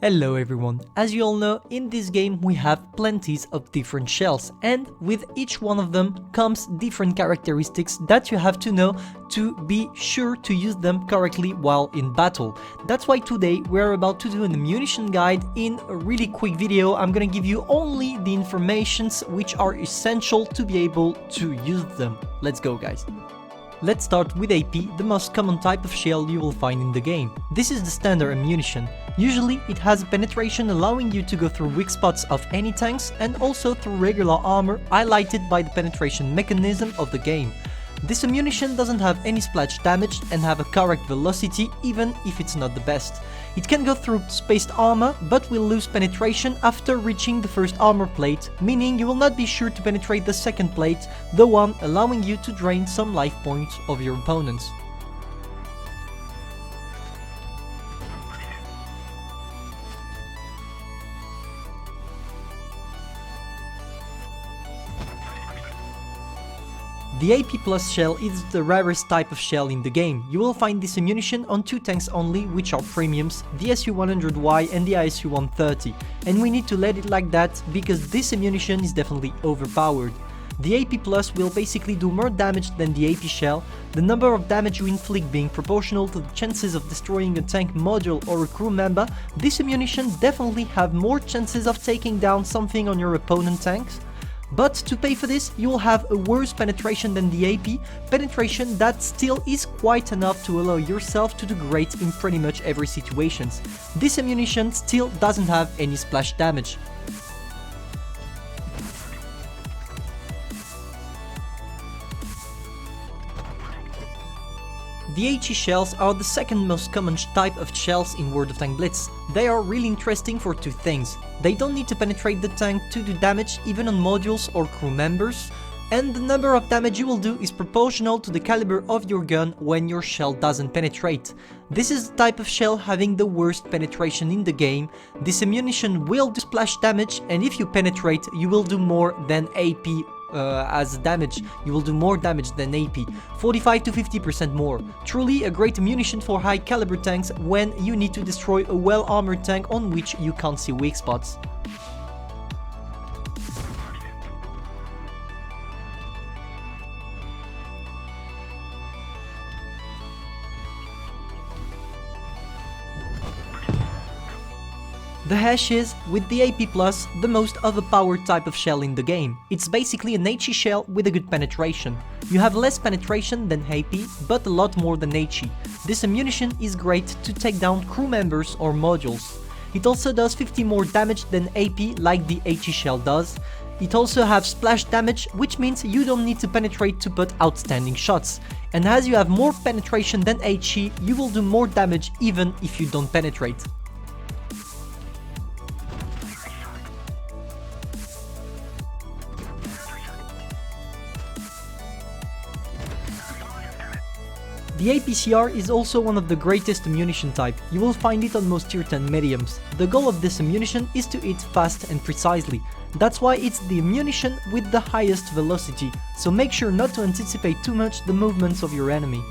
Hello everyone, as you all know, in this game we have plenties of different shells, and with each one of them comes different characteristics that you have to know to be sure to use them correctly while in battle. That's why today we're about to do an ammunition guide in a really quick video. I'm gonna give you only the informations which are essential to be able to use them. Let's go guys. Let's start with AP, the most common type of shell you will find in the game. This is the standard ammunition. Usually it has penetration allowing you to go through weak spots of any tanks and also through regular armor highlighted by the penetration mechanism of the game. This ammunition doesn't have any splash damage and have a correct velocity even if it's not the best. It can go through spaced armor but will lose penetration after reaching the first armor plate, meaning you will not be sure to penetrate the second plate, the one allowing you to drain some life points of your opponents. The AP Plus shell is the rarest type of shell in the game. You will find this ammunition on two tanks only, which are premiums, the SU-100Y and the ISU-130, and we need to let it like that because this ammunition is definitely overpowered. The AP Plus will basically do more damage than the AP shell, the number of damage you inflict being proportional to the chances of destroying a tank module or a crew member. This ammunition definitely have more chances of taking down something on your opponent tanks. But to pay for this, you will have a worse penetration than the AP, penetration that still is quite enough to allow yourself to do great in pretty much every situation. This ammunition still doesn't have any splash damage. The HE shells are the second most common type of shells in World of Tanks Blitz. They are really interesting for two things. They don't need to penetrate the tank to do damage even on modules or crew members, and the number of damage you will do is proportional to the caliber of your gun when your shell doesn't penetrate. This is the type of shell having the worst penetration in the game. This ammunition will do splash damage, and if you penetrate you will do more than AP as damage. You will do more damage than AP, 45 to 50% more. Truly a great ammunition for high caliber tanks when you need to destroy a well armored tank on which you can't see weak spots. The HESH is, with the AP Plus, the most overpowered type of shell in the game. It's basically an HE shell with a good penetration. You have less penetration than AP, but a lot more than HE. This ammunition is great to take down crew members or modules. It also does 50 more damage than AP like the HE shell does. It also has splash damage, which means you don't need to penetrate to put outstanding shots. And as you have more penetration than HE, you will do more damage even if you don't penetrate. The APCR is also one of the greatest ammunition type. You will find it on most tier 10 mediums. The goal of this ammunition is to hit fast and precisely. That's why it's the ammunition with the highest velocity, so make sure not to anticipate too much the movements of your enemy.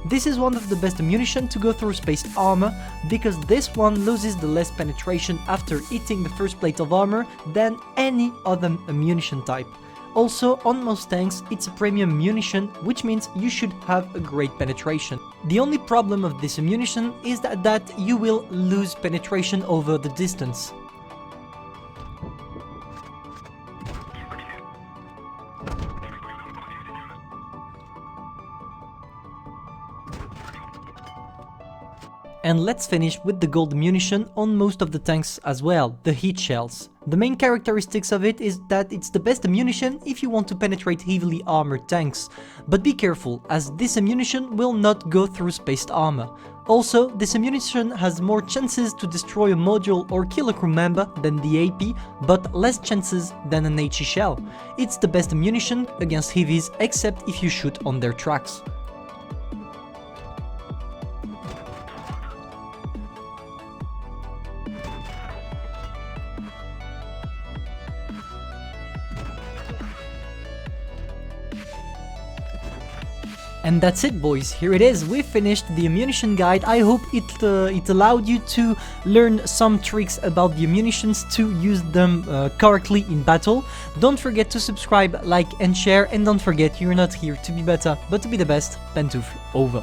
This is one of the best ammunition to go through spaced armor, because this one loses the less penetration after hitting the first plate of armor than any other ammunition type. Also, on most tanks, it's a premium ammunition, which means you should have a great penetration. The only problem of this ammunition is that you will lose penetration over the distance. And let's finish with the gold ammunition on most of the tanks as well, the heat shells. The main characteristics of it is that it's the best ammunition if you want to penetrate heavily armored tanks. But be careful, as this ammunition will not go through spaced armor. Also, this ammunition has more chances to destroy a module or kill a crew member than the AP, but less chances than an HE shell. It's the best ammunition against heavies, except if you shoot on their tracks. And that's it, boys. Here it is. We finished the ammunition guide. I hope it allowed you to learn some tricks about the ammunitions to use them correctly in battle. Don't forget to subscribe, like and share, and don't forget you're not here to be better but to be the best. Pantoufleee over.